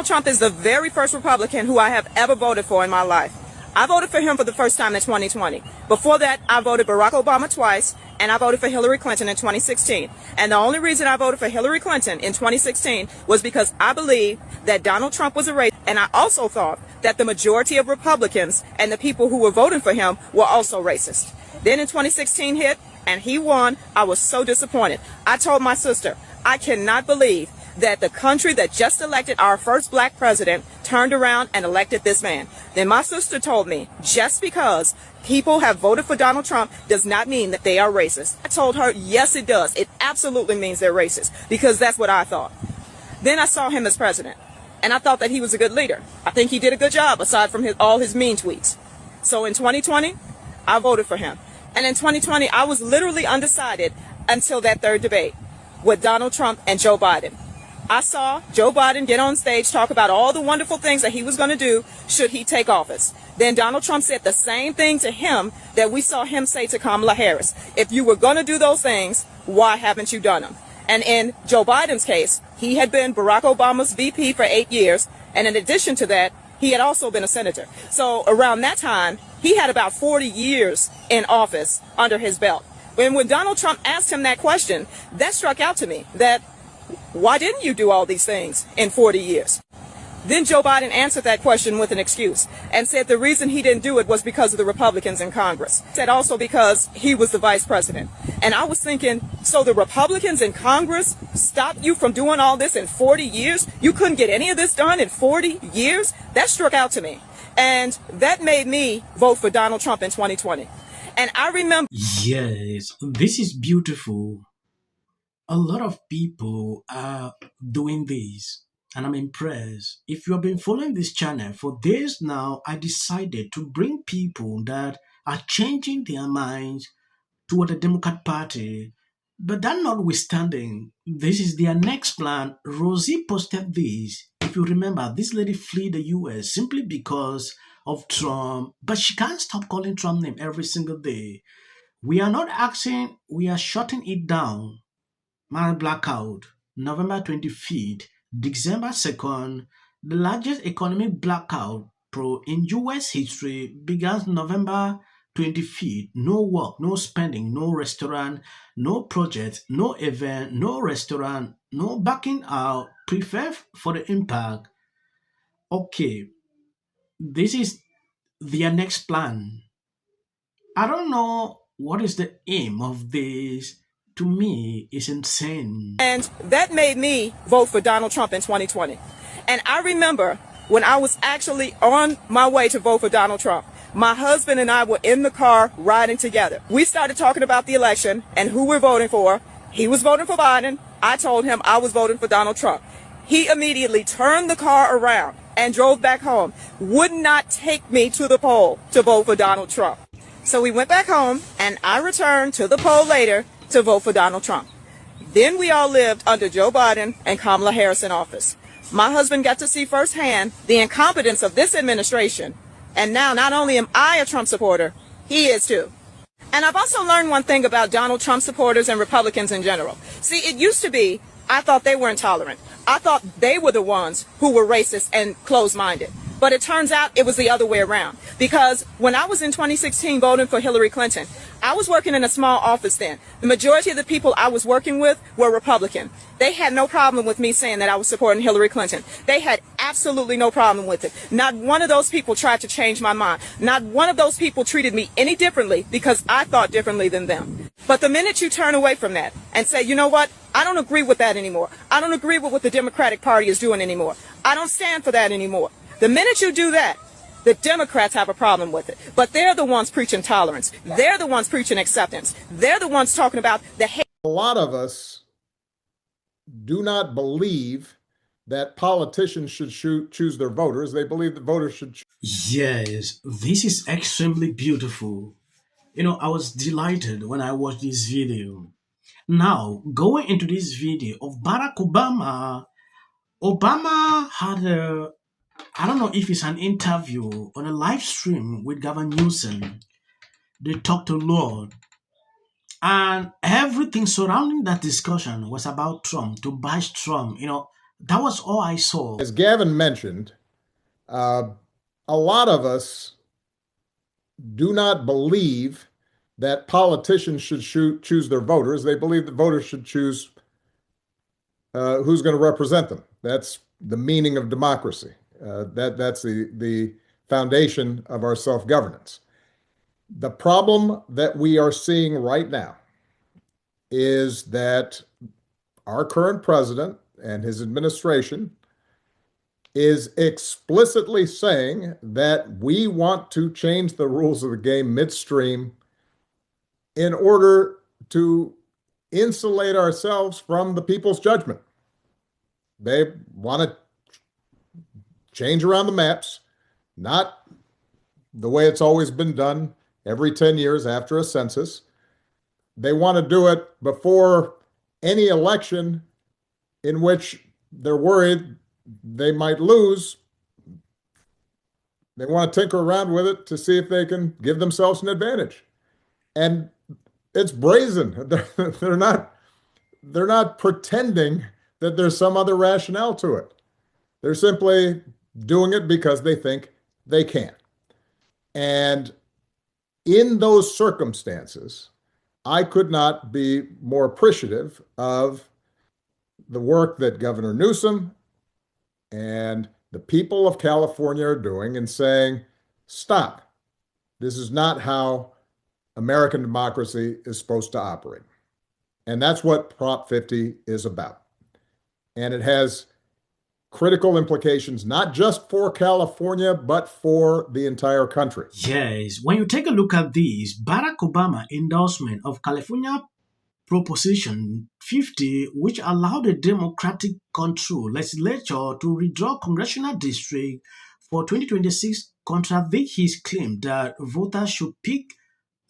Trump is the very first Republican who I have ever voted for in my life. I voted for him for the first time in 2020. Before that, I voted Barack Obama twice, and I voted for Hillary Clinton in 2016. And the only reason I voted for Hillary Clinton in 2016 was because I believed that Donald Trump was a racist, and I also thought that the majority of Republicans and the people who were voting for him were also racist. Then in 2016 hit, and he won. I was so disappointed. I told my sister, I cannot believe that the country that just elected our first black president turned around and elected this man. Then my sister told me, just because people have voted for Donald Trump does not mean that they are racist. I told her, yes, it does. It absolutely means they're racist, because that's what I thought. Then I saw him as president, and I thought that he was a good leader. I think he did a good job, aside from all his mean tweets. So in 2020, I voted for him. And in 2020, I was literally undecided until that third debate with Donald Trump and Joe Biden. I saw Joe Biden get on stage, talk about all the wonderful things that he was going to do should he take office. Then Donald Trump said the same thing to him that we saw him say to Kamala Harris. If you were going to do those things, why haven't you done them? And in Joe Biden's case, he had been Barack Obama's VP for 8 years. And in addition to that, he had also been a senator. So around that time, he had about 40 years in office under his belt. And when Donald Trump asked him that question, that struck out to me, that why didn't you do all these things in 40 years? Then Joe Biden answered that question with an excuse and said the reason he didn't do it was because of the Republicans in Congress. Said also because he was the vice president. And I was thinking, so the Republicans in Congress stopped you from doing all this in 40 years? You couldn't get any of this done in 40 years? That struck out to me. And that made me vote for Donald Trump in 2020. And I remember... Yes, this is beautiful. A lot of people are doing this, and I'm impressed. If you have been following this channel for days now, I decided to bring people that are changing their minds toward the Democrat Party. But that notwithstanding, this is their next plan. Rosie posted this. If you remember, this lady fled the US simply because of Trump, but she can't stop calling Trump name every single day. We are not asking, we are shutting it down. My blackout, November 25th, December 2nd, the largest economic blackout in US history began November 25th. No work, no spending, no restaurant, no project, no event, no restaurant, no backing out. Prepare for the impact. Okay, this is their next plan. I don't know what is the aim of this. To me, it's insane. And that made me vote for Donald Trump in 2020. And I remember when I was actually on my way to vote for Donald Trump, my husband and I were in the car riding together. We started talking about the election and who we're voting for. He was voting for Biden. I told him I was voting for Donald Trump. He immediately turned the car around and drove back home, would not take me to the poll to vote for Donald Trump. So we went back home, and I returned to the poll later to vote for Donald Trump. Then we all lived under Joe Biden and Kamala Harris in office. My husband got to see firsthand the incompetence of this administration. And now not only am I a Trump supporter, he is too. And I've also learned one thing about Donald Trump supporters and Republicans in general. See, it used to be, I thought they were intolerant. I thought they were the ones who were racist and closed-minded. But it turns out it was the other way around. Because when I was in 2016 voting for Hillary Clinton, I was working in a small office then. The majority of the people I was working with were Republican. They had no problem with me saying that I was supporting Hillary Clinton. They had absolutely no problem with it. Not one of those people tried to change my mind. Not one of those people treated me any differently because I thought differently than them. But the minute you turn away from that and say, you know what, I don't agree with that anymore. I don't agree with what the Democratic Party is doing anymore. I don't stand for that anymore. The minute you do that, the Democrats have a problem with it. But they're the ones preaching tolerance. They're the ones preaching acceptance. They're the ones talking about the hate. A lot of us do not believe that politicians should choose their voters. They believe that voters should choose. Yes, this is extremely beautiful. You know, I was delighted when I watched this video. Now, going into this video of Barack Obama, Obama had a, I don't know if it's an interview on a live stream with Gavin Newsom. They talked a lot. And everything surrounding that discussion was about Trump, to bash Trump. You know, That was all I saw. As Gavin mentioned, a lot of us do not believe that politicians should choose their voters. They believe that voters should choose who's going to represent them. That's the meaning of democracy. That's the foundation of our self-governance. The problem that we are seeing right now is that our current president and his administration is explicitly saying that we want to change the rules of the game midstream in order to insulate ourselves from the people's judgment. They want to change around the maps, not the way it's always been done every 10 years after a census. They want to do it before any election in which they're worried they might lose. They want to tinker around with it to see if they can give themselves an advantage. And it's brazen. They're not pretending that there's some other rationale to it. They're simply doing it because they think they can. And in those circumstances, I could not be more appreciative of the work that Governor Newsom and the people of California are doing in saying, stop. This is not how American democracy is supposed to operate. And that's what Prop 50 is about. And it has critical implications, not just for California, but for the entire country. Yes, when you take a look at this, Barack Obama endorsement of California Proposition 50, which allowed the Democratic control legislature to redraw congressional district for 2026, contradict his claim that voters should pick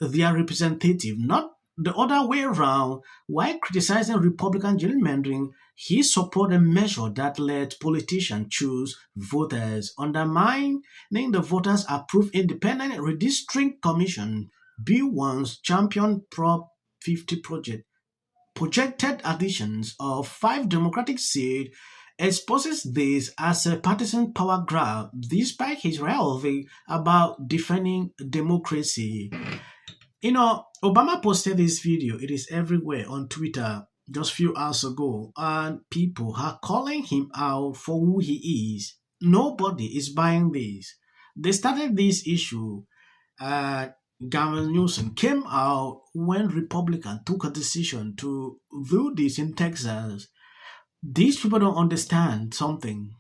their representative, not the other way around. While criticizing Republican gerrymandering, he supported a measure that let politicians choose voters, undermining the voters approved Independent Redistricting Commission. Bill 1's champion Prop 50 projected additions of 5 Democratic seats exposes this as a partisan power grab, despite his rhetoric about defending democracy. You know, Obama posted this video. It is everywhere on Twitter just a few hours ago, and people are calling him out for who he is. Nobody is buying this. They started this issue. Gavin Newsom came out when Republicans took a decision to do this in Texas. These people don't understand something.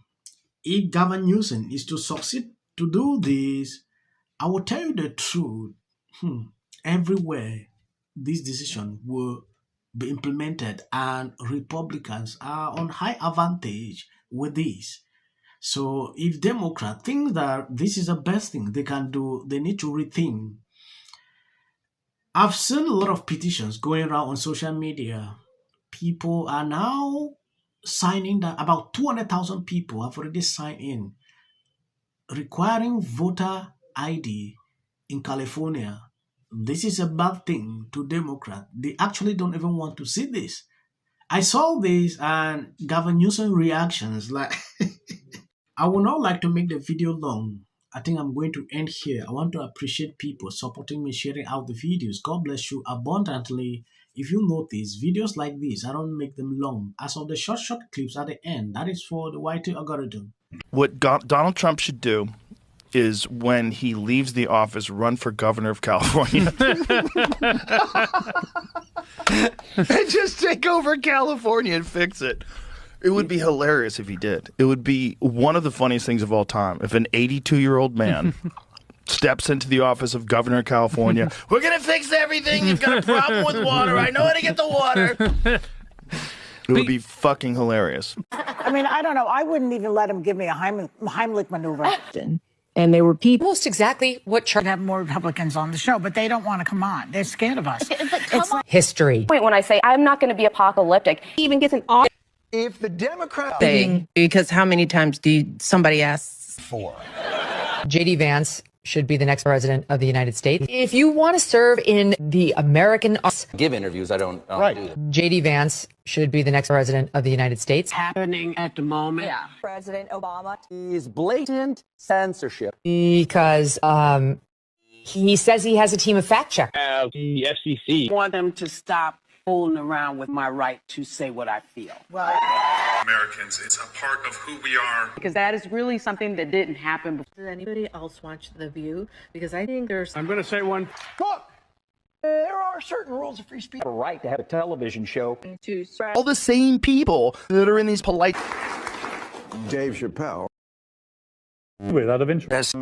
If Gavin Newsom is to succeed to do this, I will tell you the truth. Everywhere this decision will be implemented, and Republicans are on high advantage with this. So if Democrats think that this is the best thing they can do, they need to rethink. I've seen a lot of petitions going around on social media. People are now signing that about 200,000 people have already signed in, requiring voter ID in California. This is a bad thing to Democrats. They actually don't even want to see this. I saw this and Gavin Newsom reactions like I would not like to make the video long. I think I'm going to end here. I want to appreciate people supporting me, sharing out the videos. God bless you abundantly. If you notice, videos like this, I don't make them long. As of the short clips at the end, that is for the YT algorithm. What Donald Trump should do is when he leaves the office, run for governor of California. And just take over California and fix it. It would be hilarious if he did. It would be one of the funniest things of all time. If an 82-year-old man steps into the office of governor of California, we're going to fix everything. You've got a problem with water. I know how to get the water. It would be fucking hilarious. I mean, I don't know. I wouldn't even let him give me a Heimlich maneuver. And they were people. Almost exactly what Trump have more Republicans on the show, but they don't want to come on. They're scared of us. It's history. When I say I'm not going to be apocalyptic, he even gets an if the Democrat Because how many times do somebody asks for J.D. Vance should be the next president of the United States. If you want to serve in the American give interviews, I don't do that. JD Vance should be the next president of the United States. Happening at the moment. Yeah. President Obama Is blatant censorship. Because he says he has a team of fact checkers. The FCC. I want them to stop fooling around with my right to say what I feel. Americans, it's a part of who we are. because that is really something that didn't happen before. Does anybody else watch The View? Because I think there's... I'm going to say one. Look, there are certain rules of free speech. The right to have a television show. All the same people that are in these polite. Dave Chappelle. Without of interest.